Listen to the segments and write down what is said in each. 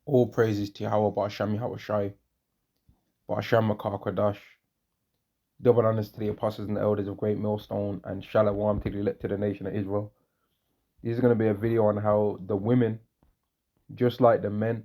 All praises to Yahweh Ba'asham Yahweh Shai, Ba'asham Makar Kodash. Double honors to the apostles and the elders of Great Millstone, and Shalom to the elect to the nation of Israel. This is going to be a video on how the women, just like the men,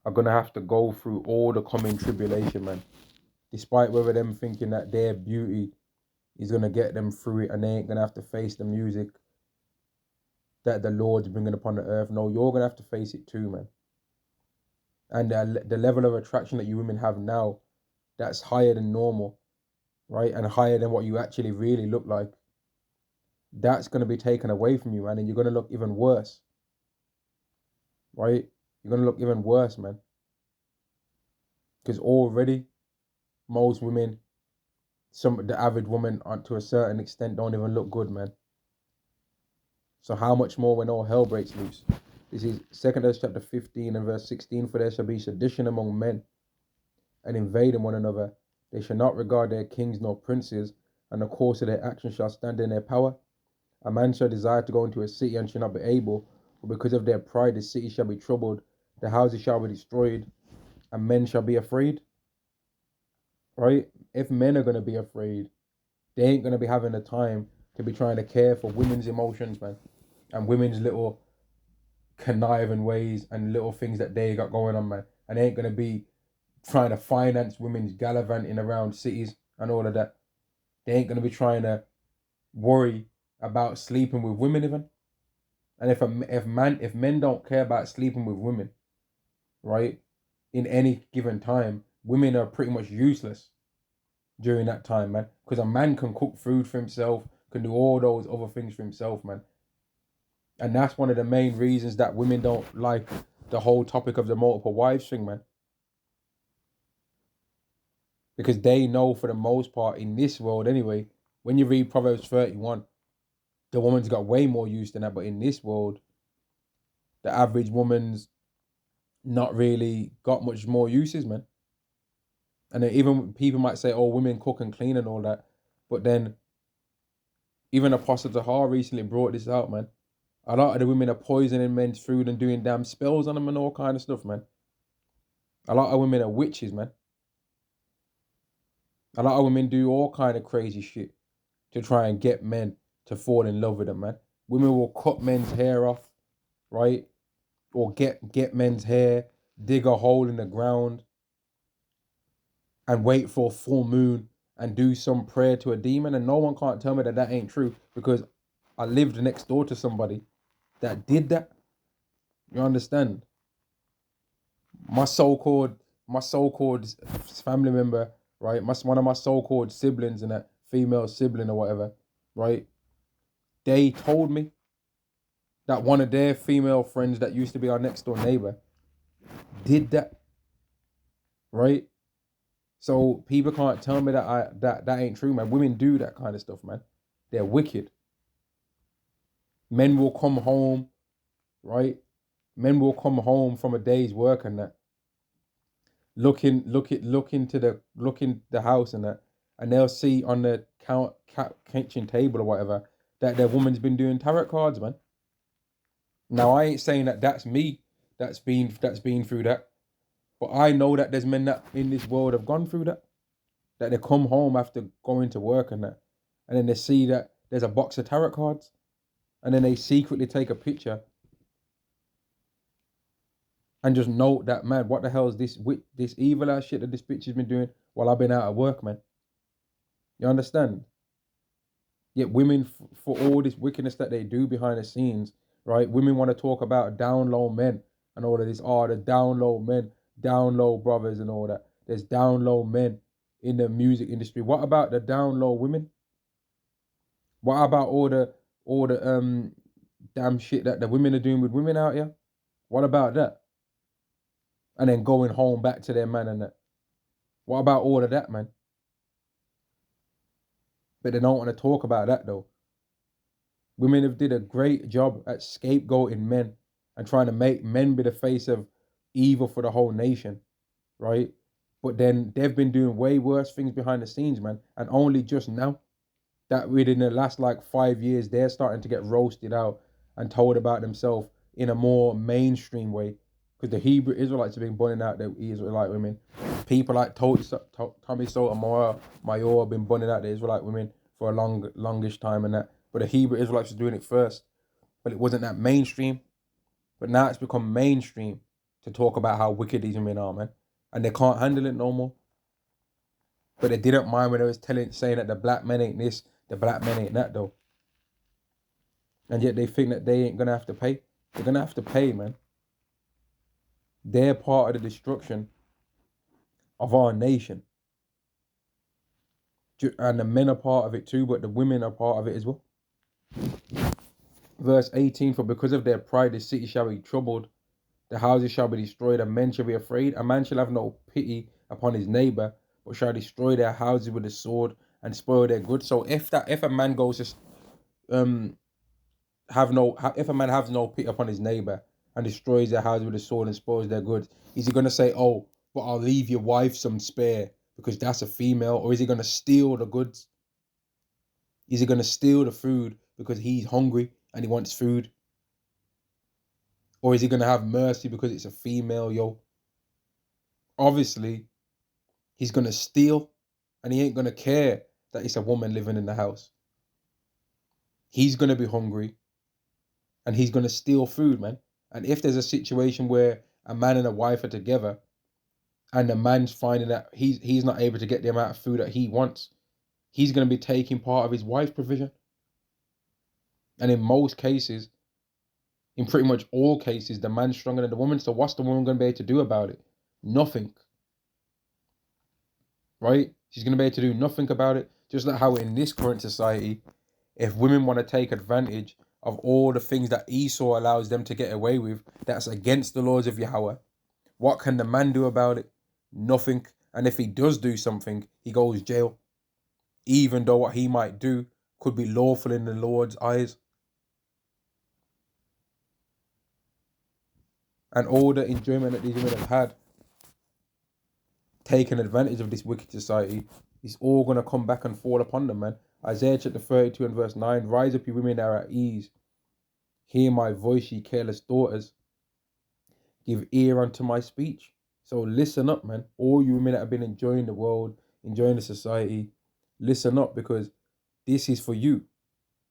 are going to have to go through all the coming tribulation, man. Despite whether them thinking that their beauty is going to get them through it and they ain't going to have to face the music that the Lord's bringing upon the earth. No, you're going to have to face it too, man. And the level of attraction that you women have now, that's higher than normal, right? And higher than what you actually really look like. That's going to be taken away from you, man. And you're going to look even worse, right? You're going to look even worse, man. Because already, most women, the average woman, to a certain extent, don't even look good, man. So how much more when all hell breaks loose? This is 2 chapter 15 and verse 16. For there shall be sedition among men, and invading one another. They shall not regard their kings nor princes, and the course of their actions shall stand in their power. A man shall desire to go into a city and shall not be able, for because of their pride the city shall be troubled, the houses shall be destroyed, and men shall be afraid. Right? If men are going to be afraid, they ain't going to be having the time to be trying to care for women's emotions, man, and women's little conniving ways and little things that they got going on, man. And they ain't going to be trying to finance women's gallivanting around cities and all of that. They ain't going to be trying to worry about sleeping with women even. And if men don't care about sleeping with women, right, in any given time, women are pretty much useless during that time, man. Because a man can cook food for himself, can do all those other things for himself, man. And that's one of the main reasons that women don't like the whole topic of the multiple wives thing, man. Because they know, for the most part, in this world anyway, when you read Proverbs 31, the woman's got way more use than that. But in this world, the average woman's not really got much more uses, man. And then even people might say, oh, women cook and clean and all that. But then even Apostle Tahar recently brought this out, man. A lot of the women are poisoning men's food and doing damn spells on them and all kind of stuff, man. A lot of women are witches, man. A lot of women do all kind of crazy shit to try and get men to fall in love with them, man. Women will cut men's hair off, right? Or get men's hair, dig a hole in the ground, and wait for a full moon and do some prayer to a demon. And no one can't tell me that that ain't true, because I lived next door to somebody that did that. You understand? My so-called family member, right? One of my so-called siblings, and that female sibling or whatever, right? They told me that one of their female friends that used to be our next door neighbor did that, right? So people can't tell me that that ain't true, man. Women do that kind of stuff, man. They're wicked. Men will come home, right? Men will come home from a day's work and that, look in the house and that, and they'll see on the kitchen table or whatever that their woman's been doing tarot cards, man. Now I ain't saying that that's me that's been through that, but I know that there's men that in this world have gone through that. That they come home after going to work and that, and then they see that there's a box of tarot cards, and then they secretly take a picture and just note that, man, what the hell is this evil ass shit that this bitch has been doing while I've been out of work, man? You understand? Yet women, for all this wickedness that they do behind the scenes, right? Women want to talk about down low men and all of this. Oh, the down low men, down low brothers and all that. There's down low men in the music industry. What about the down low women? What about all the damn shit that the women are doing with women out here? What about that? And then going home back to their man and that. What about all of that, man? But they don't want to talk about that though. Women have did a great job at scapegoating men and trying to make men be the face of evil for the whole nation, right? But then they've been doing way worse things behind the scenes, man. And only just now, that within the last like 5 years, they're starting to get roasted out and told about themselves in a more mainstream way. because the Hebrew Israelites have been burning out the Israelite women. People like Tommy Sotomayor have been burning out the Israelite women for a longish time and that. But the Hebrew Israelites were doing it first. But it wasn't that mainstream. But now it's become mainstream to talk about how wicked these women are, man. And they can't handle it no more. But they didn't mind when they was saying that the black men ain't this, the black men ain't that though. And yet they think that they ain't gonna have to pay. They're gonna have to pay, man. They're part of the destruction of our nation. And the men are part of it too, but the women are part of it as well. Verse 18, for because of their pride the city shall be troubled, the houses shall be destroyed, and men shall be afraid. A man shall have no pity upon his neighbor, but shall destroy their houses with the sword and spoil their goods. So if a man goes to if a man has no pity upon his neighbor and destroys their house with a sword and spoils their goods, is he going to say, oh, but I'll leave your wife some spare because that's a female? Or is he going to steal the goods? Is he going to steal the food because he's hungry and he wants food? Or is he going to have mercy because it's a female, yo? Obviously, he's going to steal and he ain't going to care that it's a woman living in the house. He's going to be hungry and he's going to steal food, man. And if there's a situation where a man and a wife are together and the man's finding that he's not able to get the amount of food that he wants, he's going to be taking part of his wife's provision. And in most cases, in pretty much all cases, the man's stronger than the woman. So what's the woman going to be able to do about it? Nothing. Right? She's going to be able to do nothing about it. Just like how in this current society, if women want to take advantage of all the things that Esau allows them to get away with, that's against the laws of Yahweh, what can the man do about it? Nothing. And if he does do something, he goes jail. Even though what he might do could be lawful in the Lord's eyes. And all the enjoyment that these women have had, taking advantage of this wicked society, is all going to come back and fall upon them, man. Isaiah chapter 32 and verse 9, rise up, you women that are at ease. Hear my voice, ye careless daughters. Give ear unto my speech. So listen up, man. All you women that have been enjoying the world, enjoying the society, listen up, because this is for you.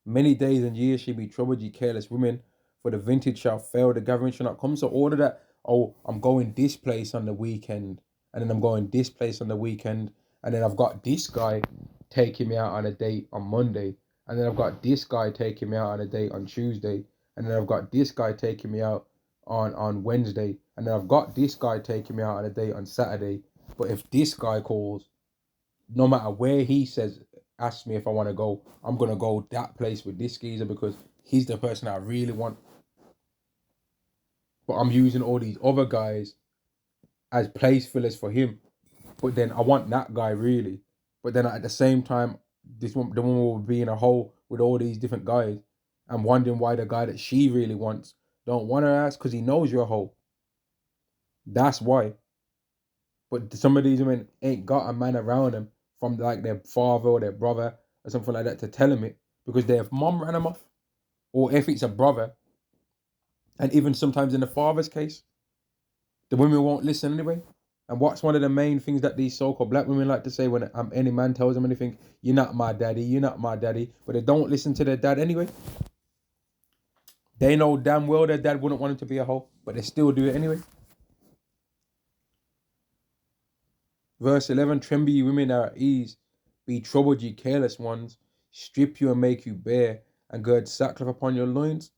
Many days and years shall be troubled, ye careless women, for the vintage shall fail, the gathering shall not come. So all of that, oh, I'm going this place on the weekend, and then I'm going this place on the weekend, and then I've got this guy taking me out on a date on Monday, and then I've got this guy taking me out on a date on Tuesday, and then I've got this guy taking me out on Wednesday, and then I've got this guy taking me out on a date on Saturday. But if this guy calls, no matter where he asks me if I want to go, I'm going to go that place with this geezer because he's the person I really want. But I'm using all these other guys as place fillers for him. But then I want that guy really. But then at the same time, the woman will be in a hole with all these different guys and wondering why the guy that she really wants don't want her ass, because he knows you're a hoe. That's why. But some of these women ain't got a man around them from like their father or their brother or something like that to tell them it, because their mom ran them off. Or if it's a brother, and even sometimes in the father's case, the women won't listen anyway. And what's one of the main things that these so-called black women like to say when any man tells them anything? You're not my daddy, you're not my daddy. But they don't listen to their dad anyway. They know damn well their dad wouldn't want him to be a hoe, but they still do it anyway. Verse 11, tremble ye women that are at ease, be troubled ye careless ones, strip you and make you bare, and gird sackcloth upon your loins.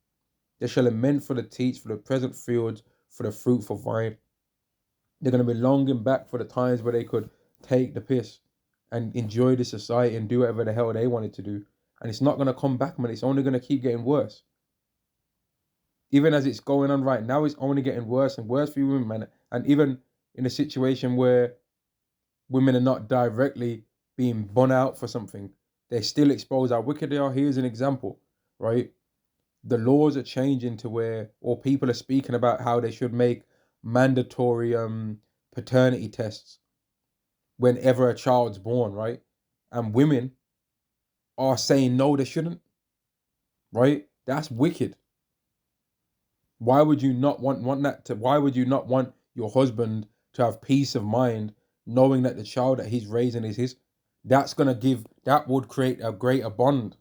They shall lament for the teats, for the present fields, for the fruitful vine. They're going to be longing back for the times where they could take the piss and enjoy the society and do whatever the hell they wanted to do. And it's not going to come back, man. It's only going to keep getting worse. Even as it's going on right now, it's only getting worse and worse for you women, man. And even in a situation where women are not directly being bun out for something, they still expose how wicked they are. Here's an example, right? The laws are changing to where, or people are speaking about how they should make mandatory paternity tests whenever a child's born, right? And women are saying no, they shouldn't, right? That's wicked. Why would you not want that to? Why would you not want your husband to have peace of mind, knowing that the child that he's raising is his? That would create a greater bond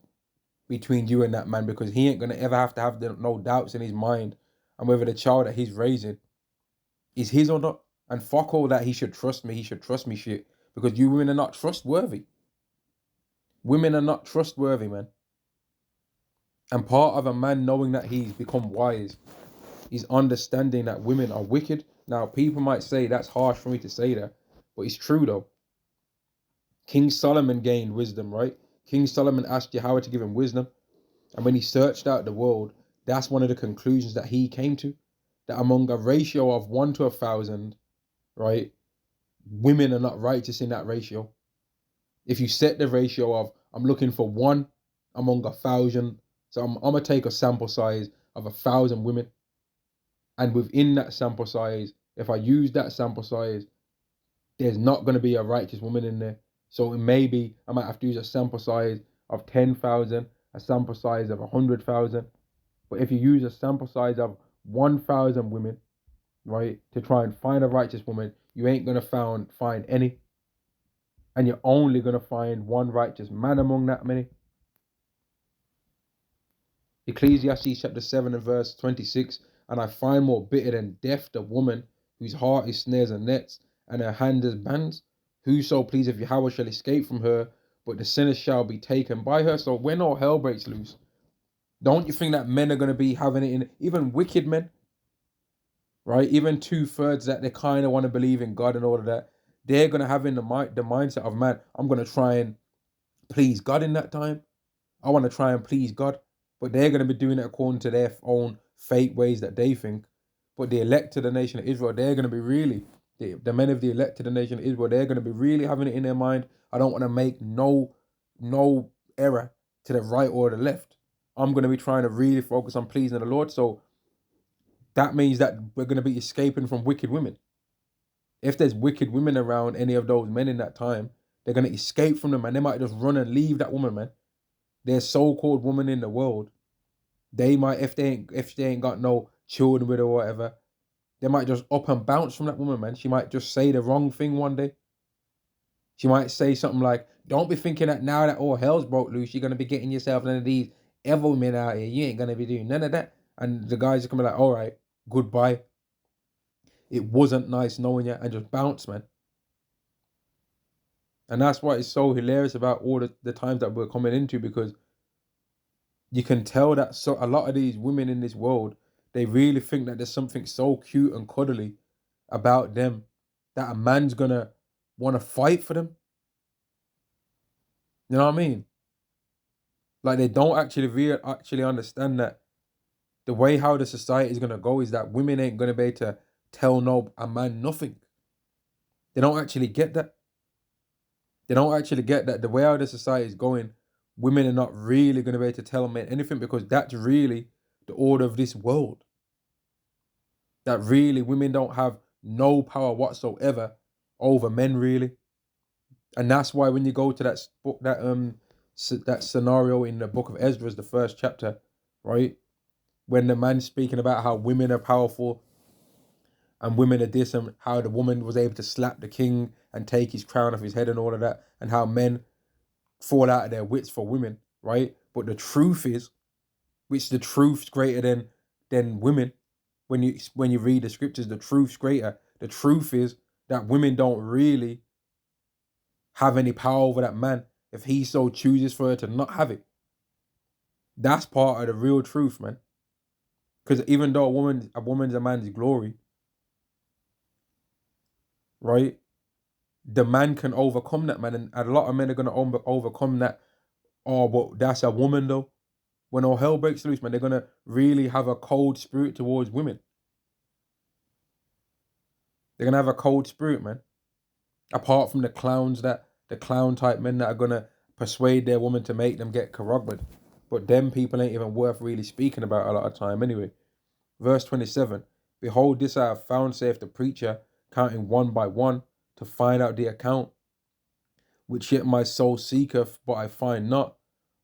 between you and that man, because he ain't gonna ever have to have no doubts in his mind and whether the child that he's raising is his or not. And fuck all that he should trust me, shit. Because you women are not trustworthy. Women are not trustworthy, man. And part of a man knowing that he's become wise is understanding that women are wicked. Now, people might say that's harsh for me to say that, but it's true though. King Solomon gained wisdom, right? King Solomon asked Yahweh to give him wisdom. And when he searched out the world, that's one of the conclusions that he came to. That among a ratio of 1 to 1,000, right, women are not righteous in that ratio. If you set the ratio of, I'm looking for 1 among 1,000, so I'm going to take a sample size of 1,000 women. And within that sample size, if I use that sample size, there's not going to be a righteous woman in there. So maybe I might have to use a sample size of 10,000, a sample size of 100,000. But if you use a sample size of 1,000 women, right, to try and find a righteous woman, you ain't going to find any. And you're only going to find one righteous man among that many. Ecclesiastes chapter 7 and verse 26, and I find more bitter than death the woman whose heart is snares and nets, and her hand is bands. Whoso pleaseth Yahweh shall escape from her, but the sinner shall be taken by her. So when all hell breaks loose, don't you think that men are going to be having it in, even wicked men, right? Even 2/3 that they kind of want to believe in God and all of that, they're going to have in the mindset of, man, I'm going to try and please God in that time. I want to try and please God. But they're going to be doing it according to their own fake ways that they think. But the elect to the nation of Israel, they're going to be really, the men of the elect to the nation of Israel, they're going to be really having it in their mind. I don't want to make no error to the right or the left. I'm going to be trying to really focus on pleasing the Lord. So that means that we're going to be escaping from wicked women. If there's wicked women around any of those men in that time, they're going to escape from them, and they might just run and leave that woman, man. There's so-called women in the world. They might, if they ain't got no children with her or whatever, they might just up and bounce from that woman, man. She might just say the wrong thing one day. She might say something like, don't be thinking that now that all hell's broke loose, you're going to be getting yourself none of these evil men out here. You ain't going to be doing none of that. And the guys are going to be like, all right, goodbye. It wasn't nice knowing you, and just bounce, man. And that's why it's so hilarious about all the times that we're coming into, because you can tell that a lot of these women in this world, they really think that there's something so cute and cuddly about them that a man's gonna want to fight for them. You know what I mean? Like, they don't actually understand that the way how the society is gonna go is that women ain't gonna be able to tell a man nothing. They don't actually get that. They don't actually get that the way how the society is going, women are not really gonna be able to tell men anything, because that's really the order of this world. That really women don't have no power whatsoever over men, really. And that's why when you go to that scenario in the book of Ezra, the first chapter, right, when the man's speaking about how women are powerful and women are this, and how the woman was able to slap the king and take his crown off his head and all of that, and how men fall out of their wits for women, right? But the truth is, which the truth's greater than women. When you read the scriptures, the truth's greater. The truth is that women don't really have any power over that man if he so chooses for her to not have it. That's part of the real truth, man. Because even though a woman's a man's glory, right? The man can overcome that, man, and a lot of men are gonna overcome that. Oh, but that's a woman though. When all hell breaks loose, man, they're gonna really have a cold spirit towards women. They're gonna have a cold spirit, man. Apart from the clown type men that are gonna persuade their woman to make them get corrugated. But them people ain't even worth really speaking about a lot of time anyway. Verse 27, behold, this I have found, saith the preacher, counting one by one, to find out the account, which yet my soul seeketh, but I find not.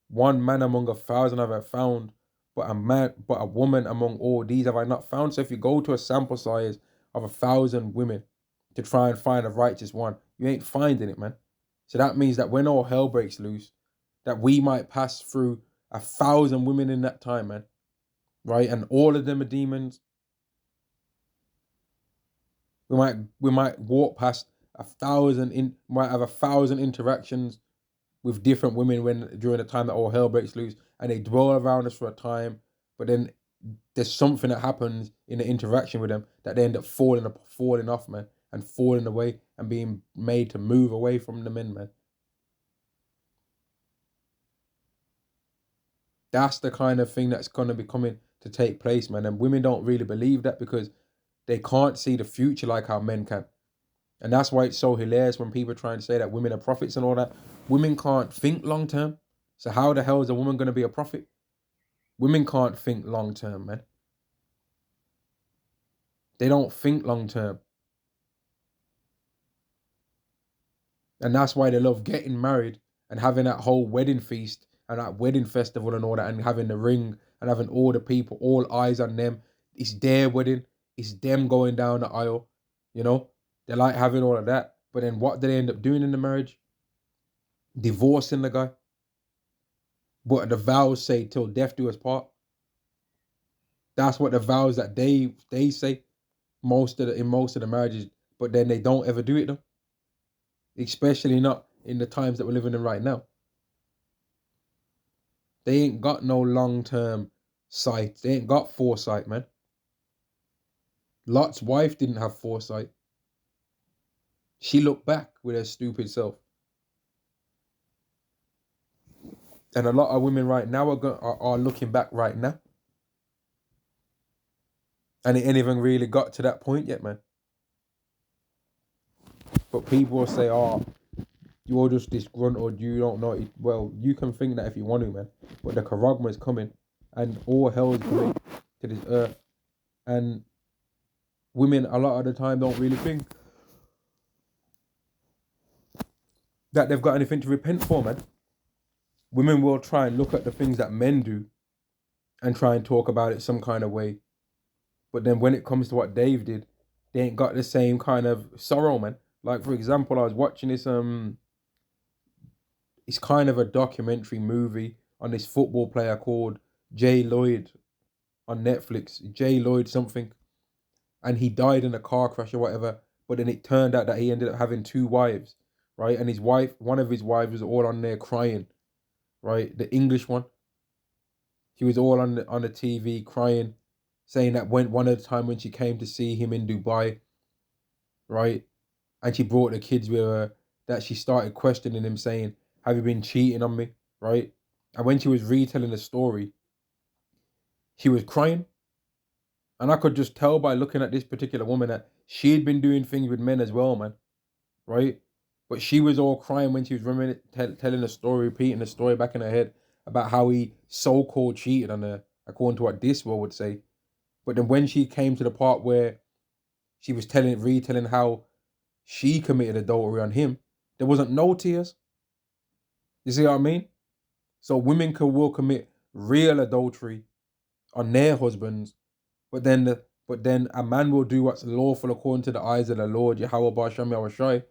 One man among 1,000 have I found, but a woman among all these have I not found. So if you go to a sample size of 1,000 women to try and find a righteous one, you ain't finding it, man. So that means that when all hell breaks loose, that we might pass through 1,000 women in that time, man. Right? And all of them are demons. We might walk past 1,000 might have 1,000 interactions with different women during the time that all hell breaks loose, and they dwell around us for a time, but then there's something that happens in the interaction with them that they end up falling off, man, and falling away and being made to move away from the men, man. That's the kind of thing that's gonna be coming to take place, man. And women don't really believe that because they can't see the future like how men can. And that's why it's so hilarious when people try and say that women are prophets and all that. Women can't think long term. So how the hell is a woman going to be a prophet? Women can't think long term, man. They don't think long term. And that's why they love getting married and having that whole wedding feast and that wedding festival and all that, and having the ring and having all the people, all eyes on them. It's their wedding. It's them going down the aisle. You know, they like having all of that. But then what do they end up doing in the marriage? Divorcing the guy. But the vows say till death do us part. That's what the vows that they say in most of the marriages, but then they don't ever do it though. Especially not in the times that we're living in right now. They ain't got no long-term sight. They ain't got foresight, man. Lot's wife didn't have foresight. She looked back with her stupid self. And a lot of women right now are looking back right now. And it ain't even really got to that point yet, man. But people will say, oh, you're just disgruntled, you don't know it. Well, you can think that if you want to, man. But the Karagma is coming, and all hell is coming to this earth. And women, a lot of the time, don't really think that they've got anything to repent for, man. Women will try and look at the things that men do and try and talk about it some kind of way. But then when it comes to what Dave did, they ain't got the same kind of sorrow, man. Like, for example, I was watching this, it's kind of a documentary movie on this football player called Jay Lloyd on Netflix. Jay Lloyd something. And he died in a car crash or whatever. But then it turned out that he ended up having 2 wives, right? And his wife, one of his wives was all on there crying, right? The English one. She was all on the TV crying, saying that one of the time when she came to see him in Dubai, right? And she brought the kids with her, that she started questioning him, saying, have you been cheating on me, right? And when she was retelling the story, she was crying. And I could just tell by looking at this particular woman that she'd been doing things with men as well, man, right? But she was all crying when she was telling the story, repeating the story back in her head about how he so-called cheated on her, according to what this world would say. But then when she came to the part where she was retelling how she committed adultery on him, there wasn't no tears. You see what I mean? So women will commit real adultery on their husbands, but then a man will do what's lawful according to the eyes of the Lord, Yahweh Ba'Shem Yahushai,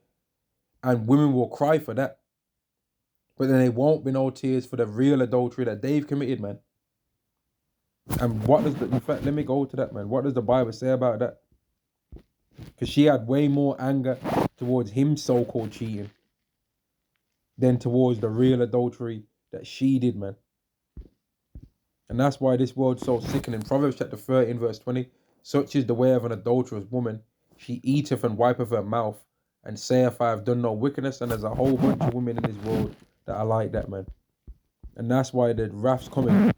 and women will cry for that. But then there won't be no tears for the real adultery that they've committed, man. And in fact, let me go to that, man. What does the Bible say about that? Because she had way more anger towards him so-called cheating than towards the real adultery that she did, man. And that's why this world's so sickening. Proverbs chapter 13, verse 20. Such is the way of an adulterous woman. She eateth and wipeth her mouth, and saith, I have done no wickedness. And there's a whole bunch of women in this world that are like that, man. And that's why the wrath's coming.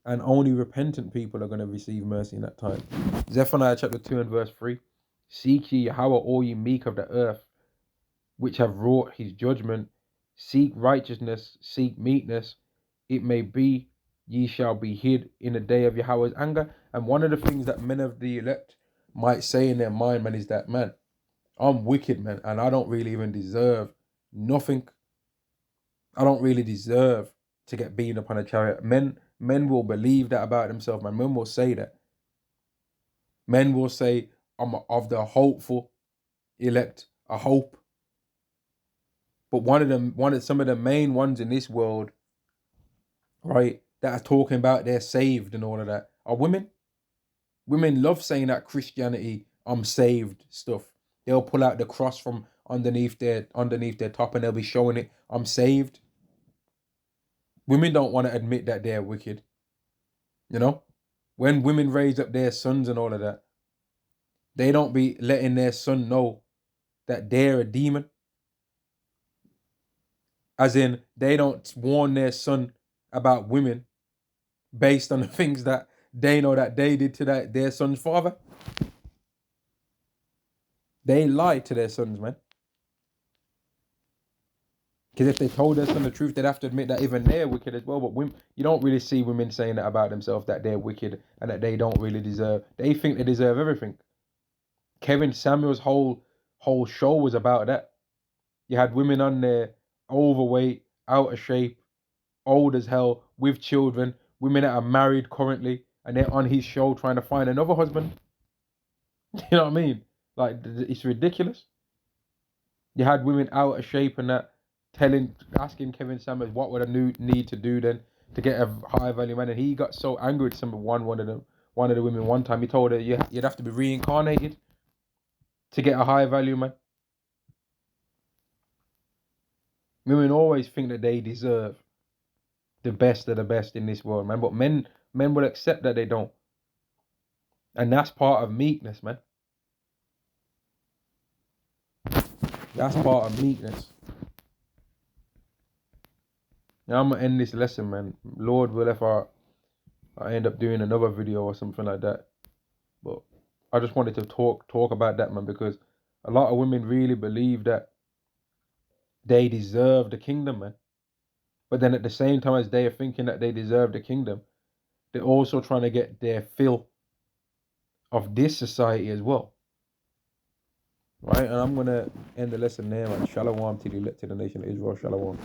And only repentant people are going to receive mercy in that time. Zephaniah chapter 2 and verse 3. Seek ye Yahweh, all ye meek of the earth, which have wrought his judgment. Seek righteousness, seek meekness. It may be ye shall be hid in the day of Yahweh's anger. And one of the things that men of the elect might say in their mind, man, is that, man, I'm wicked, man, and I don't really even deserve nothing. I don't really deserve to get beaten upon a chariot. Men men will believe that about themselves, man. Men will say that. Men will say, I'm of the hopeful elect, a hope. But some of the main ones in this world, right, that are talking about they're saved and all of that are women. Women love saying that Christianity, I'm saved stuff. They'll pull out the cross from underneath their top and they'll be showing it, I'm saved. Women don't want to admit that they're wicked. You know? When women raise up their sons and all of that, they don't be letting their son know that they're a demon. As in, they don't warn their son about women based on the things that they know that they did to their son's father. They lie to their sons, man. Because if they told their son the truth, they'd have to admit that even they're wicked as well. But women, you don't really see women saying that about themselves, that they're wicked and that they don't really deserve. They think they deserve everything. Kevin Samuel's whole show was about that. You had women on there, overweight, out of shape, old as hell, with children, women that are married currently, and they're on his show trying to find another husband. You know what I mean? Like, it's ridiculous. You had women out of shape and that, asking Kevin Samuels what would I need to do then to get a high value man, and he got so angry at one of the women one time. He told her you'd have to be reincarnated to get a high value man. Women always think that they deserve the best of the best in this world, man. But men will accept that they don't. And that's part of meekness, man. That's part of meekness. Now I'm gonna end this lesson, man. Lord will if I end up doing another video or something like that. But I just wanted to talk about that, man, because a lot of women really believe that they deserve the kingdom, man. But then at the same time as they are thinking that they deserve the kingdom, they're also trying to get their fill of this society as well. Right? And I'm gonna end the lesson there, man. Shalom to the nation of Israel. Shalom.